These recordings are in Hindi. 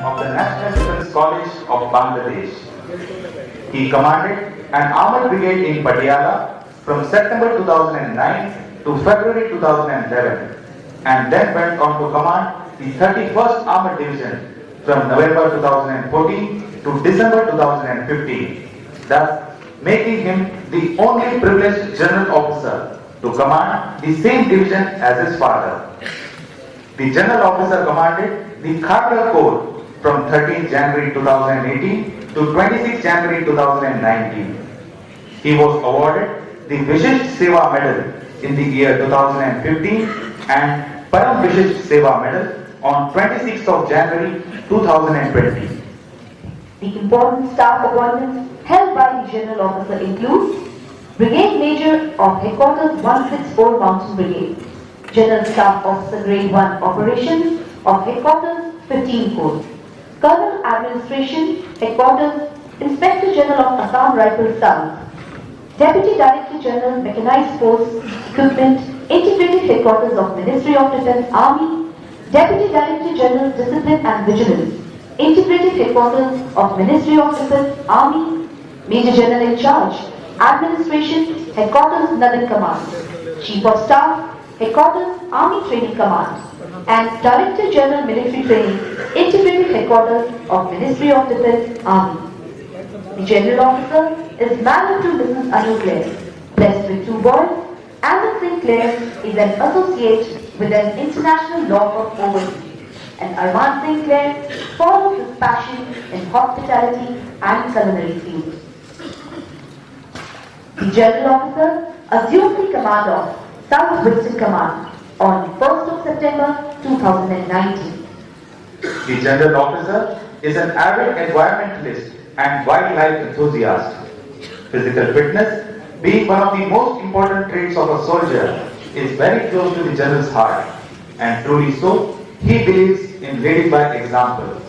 of the National Defence College of Bangladesh. He commanded an armored brigade in Patiala from September 2009 to February 2011 and then went on to command the 31st Armored Division from November 2014 to December 2015, thus making him the only privileged general officer to command the same division as his father. The general officer commanded the Kharkar Corps from 13 January 2018 to 26 January 2019. He was awarded the Vishisht Seva Medal in the year 2015 and Param Vishisht Seva Medal on 26th of January 2020. The important staff appointments held by the general officer include Brigade Major of Headquarters 164 Mountain Brigade, General Staff Officer Grade 1 Operations of Headquarters 15 Corps, Colonel Administration Headquarters Inspector General of Assam Rifles South, Deputy Director General Mechanized Force Equipment Integrated Headquarters of Ministry of Defence Army, Deputy Director General Discipline and Vigilance Integrated Headquarters of Ministry of Defence Army, Major General in Charge Administration Headquarters Northern Command, Chief of Staff Headquarters Army Training Command, and Director General Military Training Integrated Headquarters of Ministry of Defence Army. The General Officer is married to Mrs. Anu Clare, blessed with 2 boys. Alan Sinclair is an associate with an international law firm overseas, and Armand Sinclair follows his passion in hospitality and culinary field. The General Officer assumed the command of South Western Command on 1st of September 2019. The General Officer is an avid environmentalist and wildlife enthusiast. Physical fitness, being one of the most important traits of a soldier, is very close to the General's heart, and truly so, he believes in leading by example.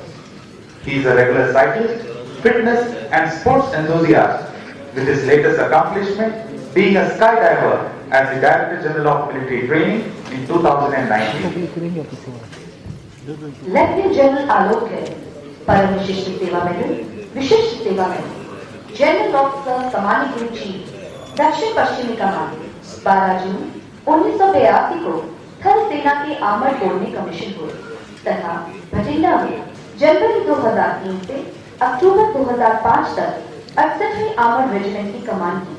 He is a regular cyclist, fitness and sports enthusiast, with his latest accomplishment being a skydiver as the Director General of Military Training in 2019. Lieutenant General Alok Clare, Param Vishisht Seva Medal, Vishisht Seva Medal, General Officer Commanding Group Chief, दक्षिण पश्चिमी कमान 12 जून 1982 को थल सेना के आर्मर्ड कोर में कमीशन हुए तथा भटिंडा में जनवरी 2003 से अक्टूबर 2005 तक 68वीं आर्मर्ड रेजिमेंट की कमान की।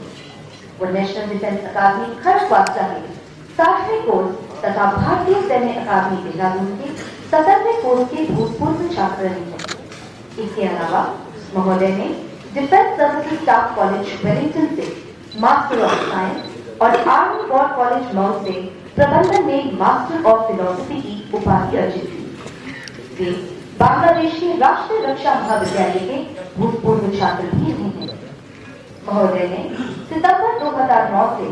वो नेशनल डिफेंस अकादमी खड़गवासला में 60वें कोर्स तथा भारतीय सैन्य अकादमी देहरादून के 70वें कोर्स के भूतपूर्व छात्र रहे हैं। इसके अलावा महोदय ने defence services staff college Wellington से मास्टर ऑफ साइंस और आर्मी वॉर कॉलेज मऊ से प्रबंधन में मास्टर ऑफ फिलॉसफी की उपाधि अर्जित की। वे बांग्लादेश के राष्ट्रीय रक्षा महाविद्यालय के भूतपूर्व छात्र भी रहे हैं। महोदय ने सितंबर 2009 से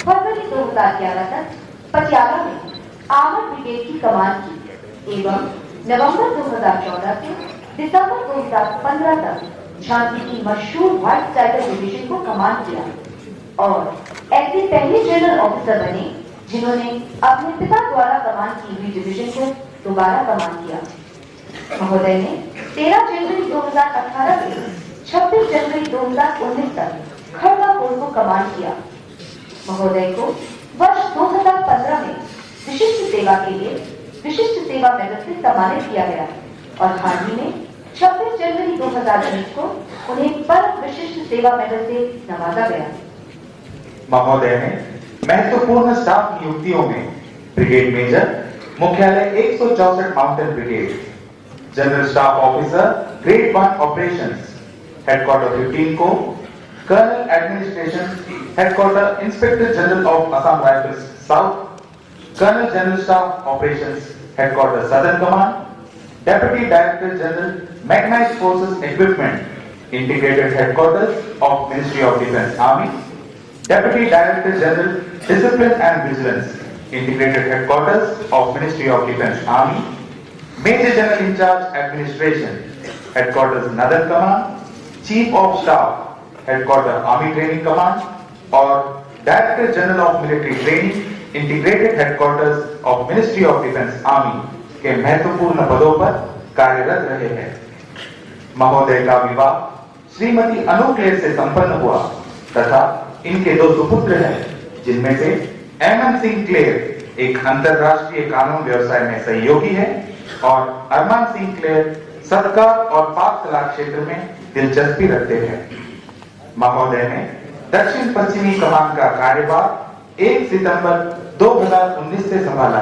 फरवरी 2011 तक पटियाला में आर्मर्ड ब्रिगेड की कमान की एवं नवंबर 2014 से दिसंबर 2015 तक झांसी की मशहूर व्हाइट टाइगर डिवीजन को कमान किया और ऐसे पहले जनरल ऑफिसर बने जिन्होंने अपने पिता द्वारा कमान की हुई डिवीजन को दोबारा कमान किया। महोदय ने 13 जनवरी 2018 से 26 जनवरी 2019 तक खड़गा कोर को कमान किया। महोदय को वर्ष 2015 में विशिष्ट सेवा के लिए विशिष्ट सेवा मेडल से सम्मानित किया गया और हाल ही में 26 जनवरी 2020 को उन्हें परम विशिष्ट सेवा मेडल से नवाजा गया। महोदय ने महत्वपूर्ण स्टाफ नियुक्तियों में ब्रिगेड मेजर, मुख्यालय 164 mountain brigade, general staff officer grade 1 operations headquarter 15 को, colonel administration headquarter inspector general of Assam rifles south, colonel general staff operations headquarter southern command, deputy director general mechanised forces equipment integrated headquarters of ministry of defence army, Deputy Director General Discipline and Vigilance Integrated Headquarters of Ministry of Defence Army, Major General in Charge Administration Headquarters Northern Command, Chief of Staff Headquarters Army Training Command और Director General of Military Training Integrated Headquarters of Ministry of Defence Army के महत्वपूर्ण पदों पर कार्यरत रहे हैं। महोदय का विवाह श्रीमती अनु क्लेर से संपन्न हुआ तथा इनके 2 सुपुत्र हैं, जिनमें से एमएन सिंह क्लेर एक अंतरराष्ट्रीय कानून व्यवसाय में सहयोगी है और अरमान सिंह क्लेर सत्कार और पाक तलाक क्षेत्र में दिलचस्पी रखते हैं। महोदय ने दक्षिण पश्चिमी कमान का कार्यभार 1 सितंबर 2019 से संभाला।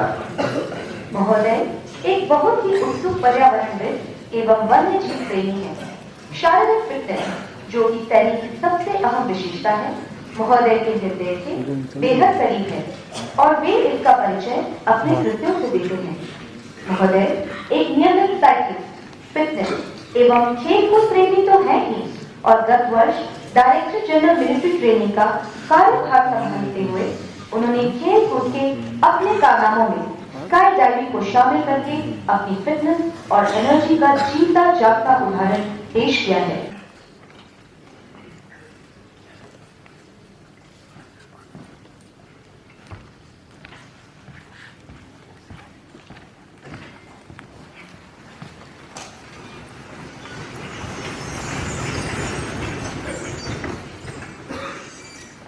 महोदय एक बहुत ही उत्सुक पर्यावरणविद एवं वन्य जीव प्रेमी है। शारीरिक फिटनेस जो कि शैली की सबसे अहम विशेषता है, महोदय के हृदय से बेहद करीब है और वे इसका परिचय अपने कृत्यों से देते हैं। महोदय एक नियमित साइकिलिस्ट, फिटनेस एवं खेलकूद प्रेमी तो है ही और गत वर्ष डायरेक्टर जनरल मिलिट्री ट्रेनिंग का कार्यभार संभालते हुए उन्होंने खेल कूद के अपने कारनामों में स्काई डाइविंग को शामिल करके अपनी फिटनेस और एनर्जी का जीता जागता उदाहरण पेश किया है।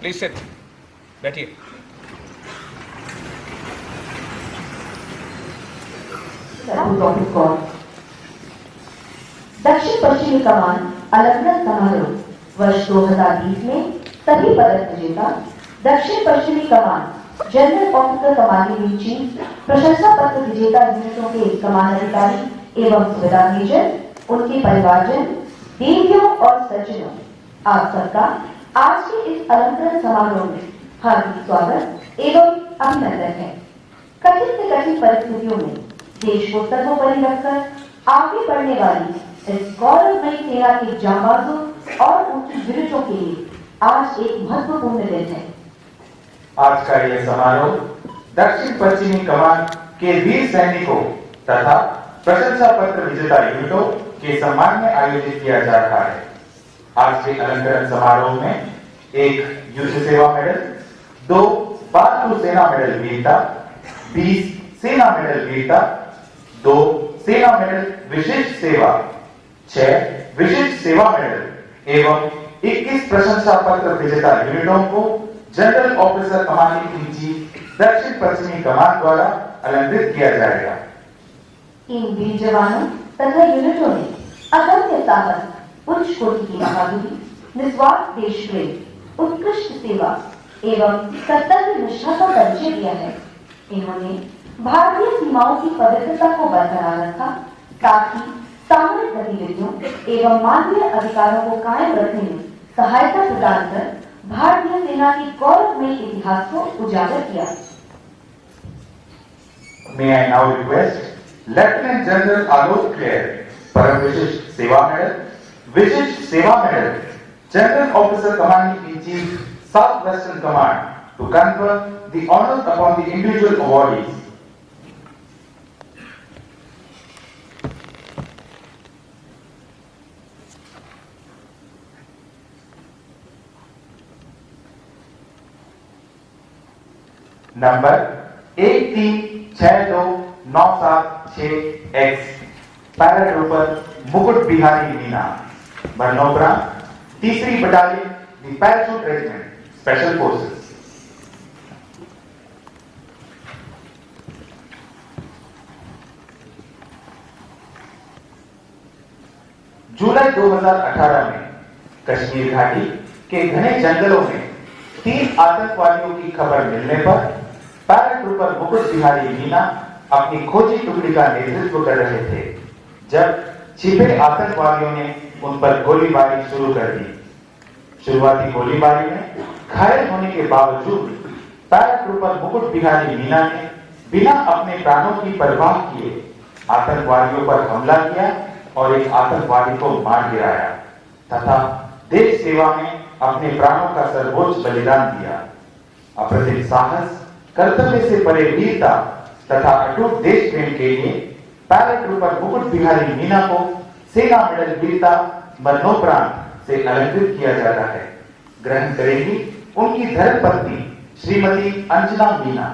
Please sit. बैठिए। दक्षिण पश्चिमी कमान अलंकरण समारोह वर्ष 2020 में सभी पदक विजेता दक्षिण पश्चिमी कमान general officer commanding in chief प्रशंसा पत्र विजेता यूनिटों के कमान अधिकारी एवं सुबेदार मेजर, उनके परिवारजन, देवियों और सज्जनों, आप सबका आज के इस अलंकरण समारोह में हार्दिक स्वागत एवं अभिनंदन है। कठिन से कठिन परिस्थितियों में देश को सर्वोपरि रखकर आगे बढ़ने वाली इस गौरवमयी सेना के जांबाजों और उनकी वीरतों के लिए आज एक महत्वपूर्ण दिन है। आज का यह समारोह दक्षिण पश्चिमी कमान के वीर सैनिकों तथा प्रशंसा पत्र विजेता यूनिटों के सम्मान में आयोजित किया जा रहा है। आज के अलंकरण समारोह में 1 युद्ध सेवा मेडल, 2 पार्टू सेना मेडल वीरता, 20 सेना मेडल वीरता, 2 सेना मेडल विशिष्ट सेवा, 6 विशिष्ट सेवा मेडल एवं 21 प्रशंसा पत्र विजेता यूनिटों को general officer commanding in chief दक्षिण पश्चिमी कमान द्वारा अलंकृत किया जाएगा। इन वीर जवानों तथा यूनिटों ने अदम्य साहस, उच्च कोटि की बहादुरी, निस्वार्थ देश प्रेम, उत्कृष्ट सेवा एवं कर्तव्य निष्ठा का परिचय दिया है। इन्होंने भारतीय सीमाओं की पवित्रता को बरकरार रखा, साथ ही सामरिक गतिविधियों एवं मानवीय अधिकारों को कायम रखने में सहायता प्रदान कर भारतीय सेना के गौरवमयी इतिहास को उजागर किया। May I now request Lieutenant General Alok Kher, परम विशिष्ट सेवा मेडल, विशिष्ट सेवा medal, general officer commanding in chief south western command to confer the honors upon the individual awardees. Number 1362976X paratrooper Mukut Bihari Meena, मरणोपरांत 3री battalion the parachute regiment special forces. जुलाई 2018 में कश्मीर घाटी के घने जंगलों में 3 आतंकवादियों की खबर मिलने पर पैराट्रूपर मुकुट बिहारी मीना अपनी खोजी टुकड़ी का नेतृत्व कर रहे थे, जब छिपे आतंकवादियों ने उन पर गोलीबारी शुरू कर दी। शुरुआती गोलीबारी में घायल होने के बावजूद पैराट्रूपर मुकुट बिहारी मीना ने बिना अपने प्राणों की परवाह किए आतंकवादियों पर हमला किया और एक आतंकवादी को मार गिराया तथा देश सेवा में अपने प्राणों का सर्वोच्च बलिदान दिया। अप्रतिम साहस, कर्तव्य से परे वीरता तथा अटूट देश प्रेम के लिए पैराट्रूपर मुकुट बिहारी मीना को सेना मेडल वीरता मरणोपरांत से अलंकृत किया जाता है। ग्रहण करेंगी उनकी धर्मपत्नी श्रीमती अंजना मीना।